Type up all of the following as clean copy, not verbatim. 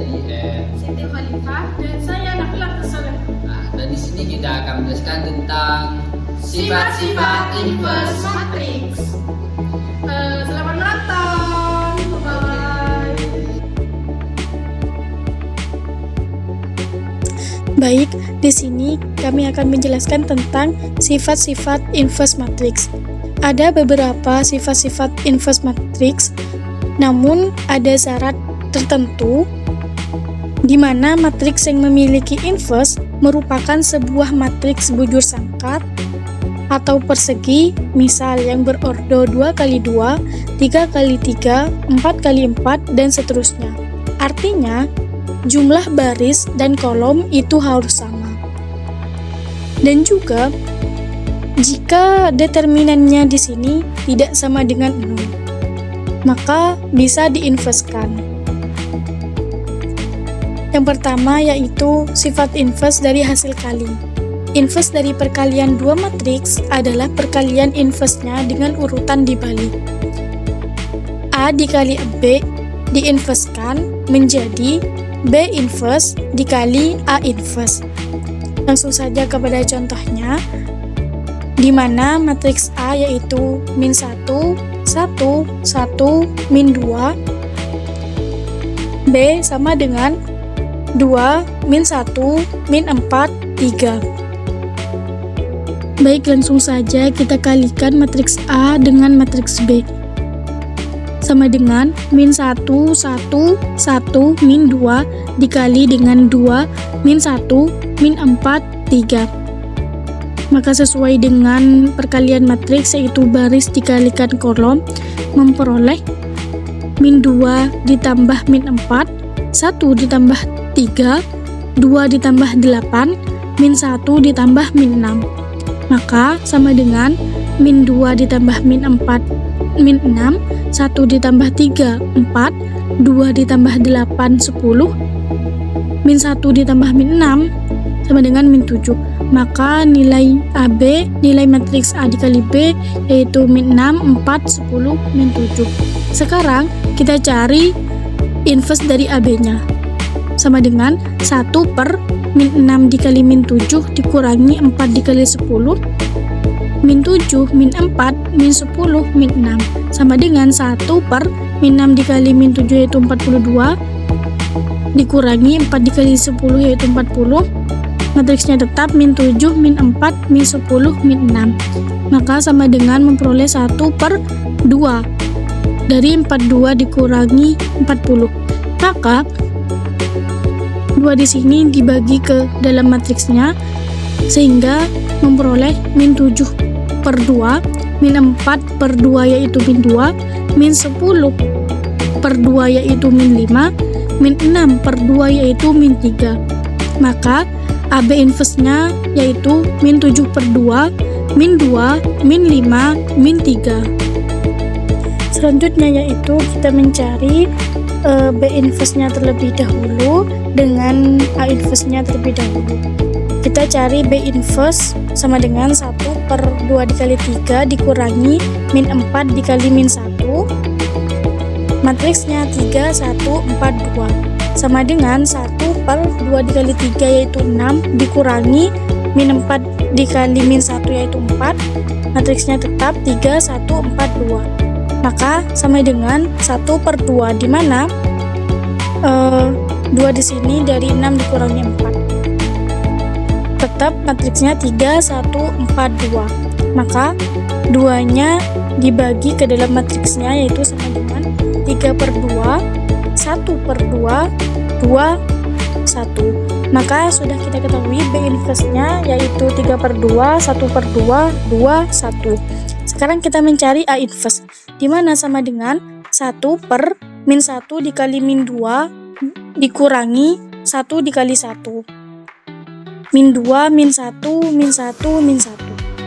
Rian, Siti Khalifah, dan saya Nakla Kesoleh. nah, dan di sini kita akan menjelaskan tentang sifat-sifat inverse matrix. Selamat menonton. Bye. Baik, di sini kami akan menjelaskan tentang sifat-sifat inverse matrix. Ada beberapa sifat-sifat inverse matrix, namun ada syarat tertentu di mana matriks yang memiliki inverse merupakan sebuah matriks bujur sangkar atau persegi, misal yang berordo 2x2, 3x3, 4x4, dan seterusnya. Artinya, jumlah baris dan kolom itu harus sama. Dan juga, jika determinannya di sini tidak sama dengan 0, maka bisa diinverskan. Yang pertama yaitu sifat inverse dari hasil kali. Inverse dari perkalian dua matriks adalah perkalian inverse-nya dengan urutan dibalik. A dikali B diinverskan menjadi B inverse dikali A inverse. Langsung saja kepada contohnya, di mana matriks A yaitu min 1, 1, 1, min 2, B sama dengan 2, min 1, min 4, 3. Baik, langsung saja kita kalikan matriks A dengan matriks B. Sama dengan min 1, 1, 1, min 2 dikali dengan 2, min 1, min 4, 3. Maka sesuai dengan perkalian matriks yaitu baris dikalikan kolom, memperoleh min 2 ditambah min 4, 1 ditambah 3, 2 ditambah 8, min 1 ditambah min 6. Maka sama dengan min 2 ditambah min 4, min 6, 1 ditambah 3, 4, 2 ditambah 8, 10, min 1 ditambah min 6, sama dengan min 7. Maka nilai AB, nilai matriks A dikali B, yaitu min 6, 4, 10, min 7. Sekarang kita cari inverse dari AB-nya. Sama dengan 1 per min 6 dikali min 7 dikurangi 4 dikali 10, min 7, min 4, min 10, min 6. Sama dengan 1 per min 6 dikali min 7 yaitu 42, dikurangi 4 dikali 10 yaitu 40. Matriksnya tetap min 7, min 4, min 10, min 6. Maka sama dengan memperoleh 1 per 2. Dari 42 dikurangi 40. Maka 2 di sini dibagi ke dalam matriksnya sehingga memperoleh min 7 per 2, min 4 per 2 yaitu min 2, min 10 per 2 yaitu min 5, min 6 per 2 yaitu min 3. Maka AB inverse-nya yaitu min 7 per 2, min 2, min 5, min 3. Selanjutnya yaitu kita mencari B inverse-nya terlebih dahulu dengan A inverse-nya terlebih dahulu. Kita cari B inverse sama dengan 1 per 2 dikali 3 dikurangi min 4 dikali min 1. Matriksnya 3, 1, 4, 2. Sama dengan 1 per 2 dikali 3 yaitu 6 dikurangi min 4 dikali min 1 yaitu 4. Matriksnya tetap 3, 1, 4, 2. Maka sama dengan 1 per 2 di mana 2 di sini dari 6 dikurangi 4. Tetap matriksnya 3, 1, 4, 2. Maka 2-nya dibagi ke dalam matriksnya yaitu sama dengan 3 per 2, 1 per 2, 2, 1. Maka sudah kita ketahui B inverse-nya yaitu 3 per 2, 1 per 2, 2, 1. Sekarang kita mencari A inverse, di mana sama dengan 1 per min 1 dikali min 2 dikurangi 1 dikali 1. Min 2, min 1, min 1, min 1.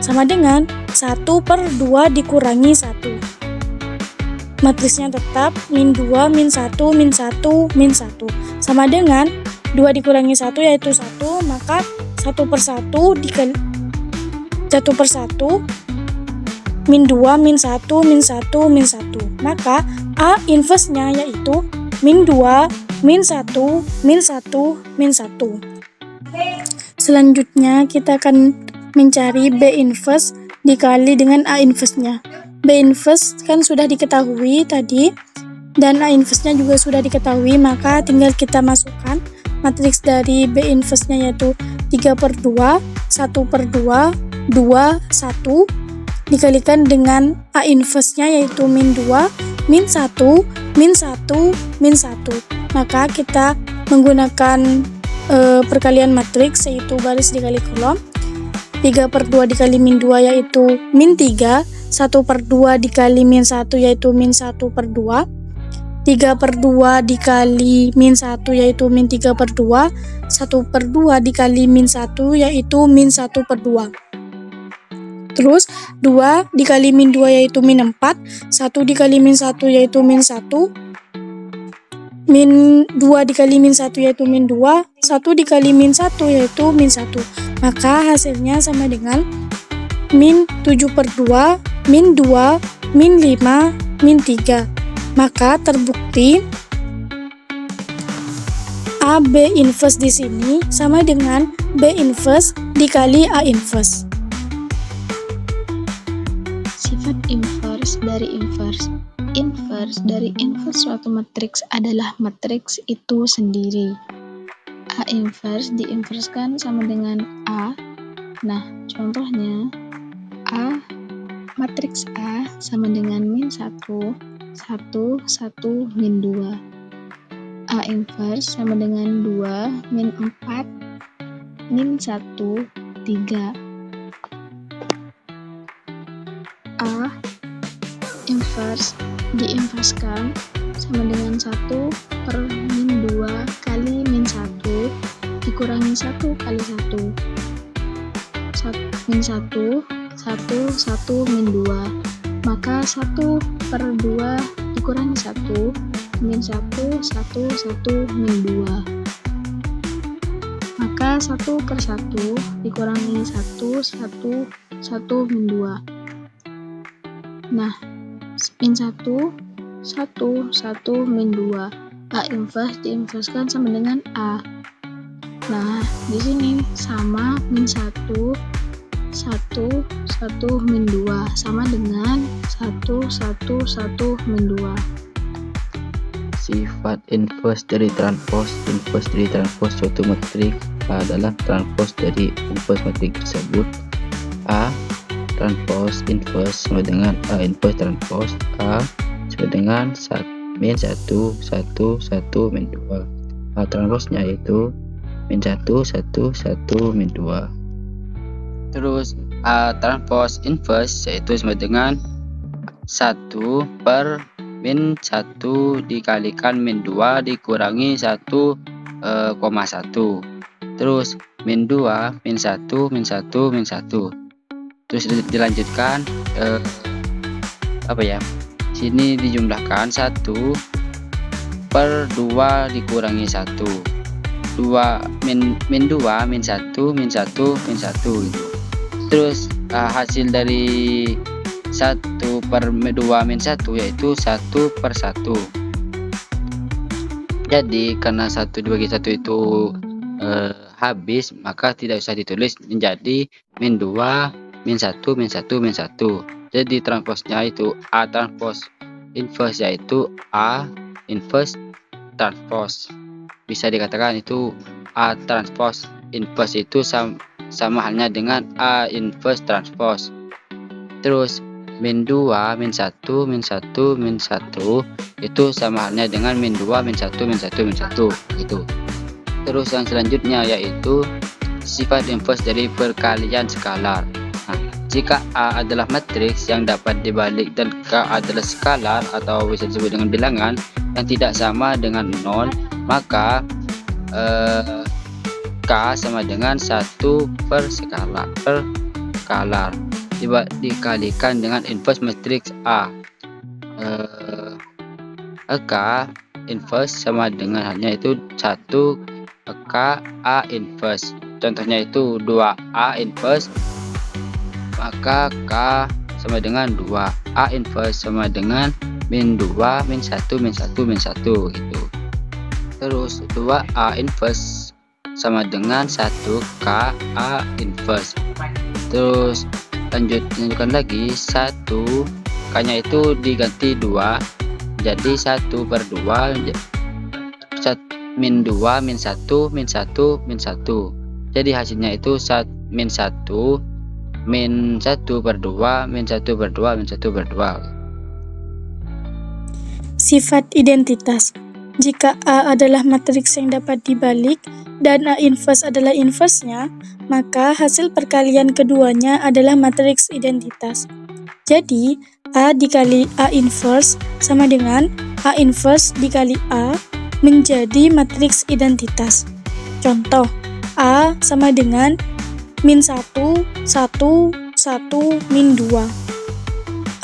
Sama dengan 1 per 2 dikurangi 1. Matriksnya tetap min 2, min 1, min 1, min 1. Sama dengan 2 dikurangi 1 yaitu 1, maka 1 per 1 dikali 1 per 1 min 2, min 1, min 1, min 1. Maka A inverse-nya yaitu min 2, min 1, min 1, min 1. Selanjutnya kita akan mencari B inverse dikali dengan A inverse-nya. B inverse kan sudah diketahui tadi, dan A inverse-nya juga sudah diketahui, maka tinggal kita masukkan matriks dari B inverse-nya yaitu 3/2, 1/2, 2, 1 dikalikan dengan A inverse-nya yaitu min 2, min 1, min 1, min 1. Maka kita menggunakan perkalian matriks yaitu baris dikali kolom. 3/2 dikali min 2 yaitu min 3, 1/2 dikali min 1 yaitu min 1/2, 3/2 dikali min 1 yaitu min 3/2, 1/2 dikali min 1 yaitu min 1/2. Terus 2 dikali min 2 yaitu min 4, 1 dikali min 1 yaitu min 1, min 2 dikali min 1 yaitu min 2, 1 dikali min 1 yaitu min 1. Maka hasilnya sama dengan min 7/2, min 2, min 5, min 3. Maka terbukti AB inverse di sini sama dengan B inverse dikali A inverse. Sifat inverse dari inverse. Inverse dari inverse suatu matriks adalah matriks itu sendiri. A inverse diinverskan sama dengan A. Nah, contohnya A, matriks A sama dengan min 1, 1, 1, min 2. A inverse sama dengan 2, min 4, min 1, 3. A inverse diinverskan sama dengan 1/min 2 kali min 1 dikurangi 1 kali 1. Min 1, 1, min 2. Maka 1/2 dikurangi 1, min 1, 1, min 2. Maka 1/1 dikurangi 1, 1, min 2. Nah, min 1, 1, min 2. A inverse diinverskan sama dengan A. Nah, di sini sama min 1, 1, min 2 sama dengan 1, min 2. Sifat inverse dari transpose. Inverse dari transpose suatu matriks adalah transpose dari inverse matriks tersebut. A transpose inverse sama dengan A inverse transpose A sama dengan min 1, 1, min 2. A transpose-nya yaitu min 1, 1, min 2. Terus A transpose inverse yaitu sama dengan 1 per min 1 dikalikan min 2 dikurangi 1,1. Terus min 2, min 1, min 1, min 1. Terus dilanjutkan sini dijumlahkan 1 per 2 dikurangi 1. 2 min 2, min 1, min 1, min 1 gitu. Terus hasil dari 1/2 min 1 yaitu 1/1. Jadi karena 1 dibagi 1 itu habis, maka tidak usah ditulis menjadi min 2, min 1, min 1, min 1. Jadi transposnya itu A transpose inverse yaitu A inverse transpose. Bisa dikatakan itu A transpose inverse itu sama halnya dengan A inverse transpose. Terus min 2, min 1, min 1, min 1 itu sama halnya dengan min 2, min 1, min 1, min 1 gitu. Terus yang selanjutnya yaitu sifat inverse dari perkalian skalar. Nah, jika A adalah matriks yang dapat dibalik dan K adalah skalar atau bisa disebut dengan bilangan yang tidak sama dengan 0, maka K sama dengan 1 per skalar dikalikan dengan inverse matriks A. K inverse sama dengan halnya itu 1 K A inverse. Contohnya itu 2A inverse, maka K sama dengan 2A inverse sama dengan min 2, min 1, min 1, min 1 gitu. Terus 2A inverse sama dengan 1K A inverse. Terus lanjutkan lagi, 1K-nya itu diganti 2, jadi 1/2 min 2 min 1 min 1 min 1. Jadi hasilnya itu min 1 min 1/2 min 1/2 min 1/2. Sifat identitas. Jika A adalah matriks yang dapat dibalik dan A inverse adalah inverse-nya, maka hasil perkalian keduanya adalah matriks identitas. Jadi, A dikali A inverse sama dengan A inverse dikali A menjadi matriks identitas. Contoh, A sama dengan min 1, 1, 1, min 2.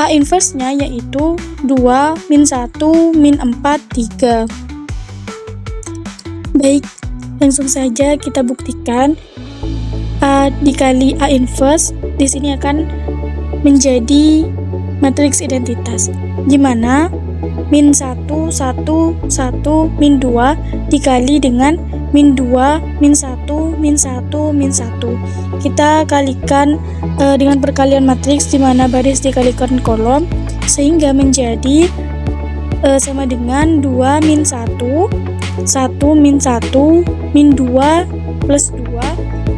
A inverse-nya yaitu 2, min 1, min 4, 3. Baik, langsung saja kita buktikan. A dikali A inverse di sini akan menjadi matriks identitas. Gimana? Min 1, 1, 1, min 2 dikali dengan min 2, min 1, min 1, min 1. Kita kalikan dengan perkalian matriks di mana baris dikalikan kolom sehingga menjadi sama dengan 2 min 1, 1 min 1, min 2 plus 2,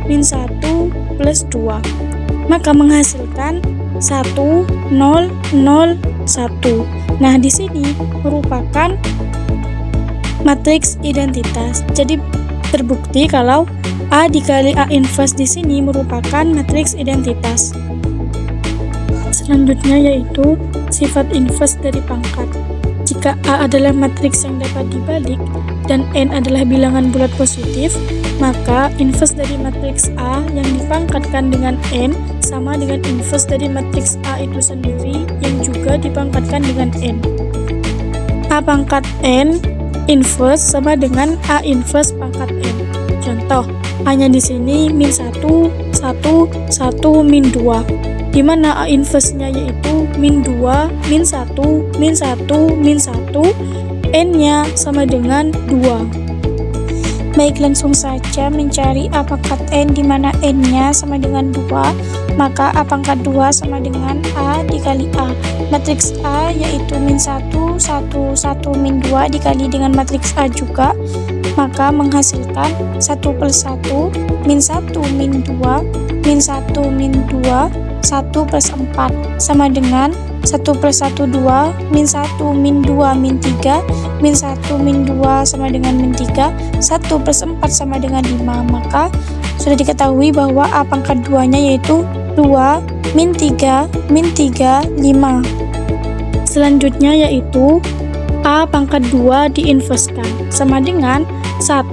min 1 plus 2. Maka menghasilkan 1, 0, 0, 1. Nah, di sini merupakan matriks identitas. Jadi terbukti kalau A dikali A inverse di sini merupakan matriks identitas. Selanjutnya yaitu sifat inverse dari pangkat. Jika A adalah matriks yang dapat dibalik dan N adalah bilangan bulat positif, maka inverse dari matriks A yang dipangkatkan dengan N sama dengan inverse dari matriks A itu sendiri yang juga dipangkatkan dengan N. A pangkat N inverse sama dengan A inverse pangkat N. Contoh, A-nya di sini min 1, 1, 1, min 2. Di mana A inverse-nya yaitu min 2, min 1, min 1, min 1, N-nya sama dengan 2. Baik, langsung saja mencari A pangkat N di mana N-nya sama dengan 2, maka A pangkat 2 sama dengan A dikali A. Matriks A yaitu min 1, 1, 1, min 2 dikali dengan matriks A juga, maka menghasilkan 1 plus 1, min 1, min 2, min 1, min 2, 1 plus 4 sama dengan 1 plus 1, 2, min 1, min 2, min 3, min 1, min 2 sama dengan min 3, 1 plus 4 sama dengan 5. Maka sudah diketahui bahwa A pangkat 2-nya yaitu 2, min 3, min 3, 5. Selanjutnya yaitu A pangkat 2 diinverskan sama dengan 1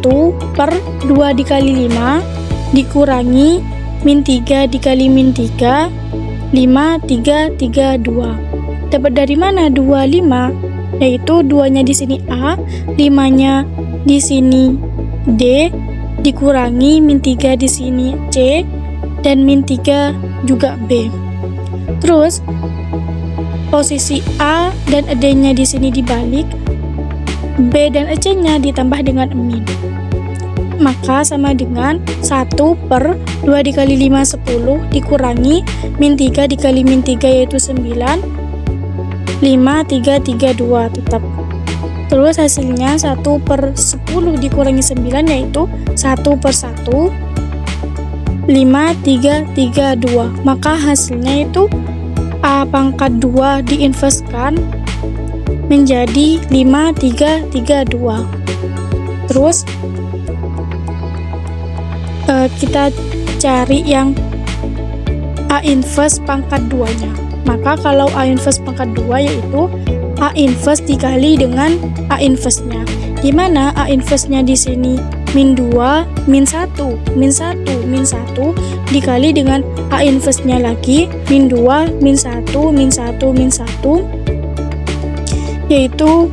per 2 dikali 5 dikurangi min 3 dikali min 3, 5, 3, 3, 2. Dapat dari mana 2, 5? Yaitu 2-nya di sini A, 5-nya di sini D, dikurangi min 3 di sini C, dan min 3 juga B. Terus, posisi A dan D-nya di sini dibalik, B dan C-nya ditambah dengan min. Maka sama dengan 1 per 2 dikali 5, 10 dikurangi min 3 dikali min 3 yaitu 9, 5, 3, 3, 2 tetap. Terus hasilnya 1 per 10 dikurangi 9 yaitu 1 per 1, 5, 3, 3, 2. Maka hasilnya itu A pangkat 2 diinverskan menjadi 5, 3, 3, 2. Terus kita cari yang A inverse pangkat 2-nya. Maka kalau A inverse pangkat 2 yaitu A inverse dikali dengan A inverse-nya. Di mana A inverse-nya di sini min 2, min 1, min 1, min 1 dikali dengan A inverse-nya lagi min 2, min 1, min 1, min 1 yaitu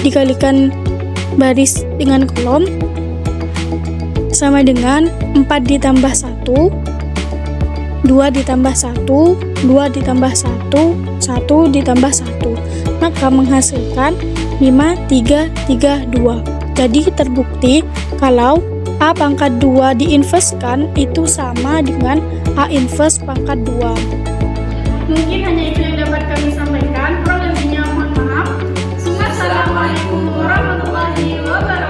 dikalikan baris dengan kolom sama dengan 4 ditambah 1, 2 ditambah 1, 2 ditambah 1, 1 ditambah 1. Maka menghasilkan 5, 3, 3, 2. Jadi terbukti kalau A pangkat 2 diinverskan itu sama dengan A inverse pangkat 2. Mungkin hanya itu yang dapat kami sampaikan. Kurang lebihnya mohon maaf. Assalamualaikum warahmatullahi wabarakatuh.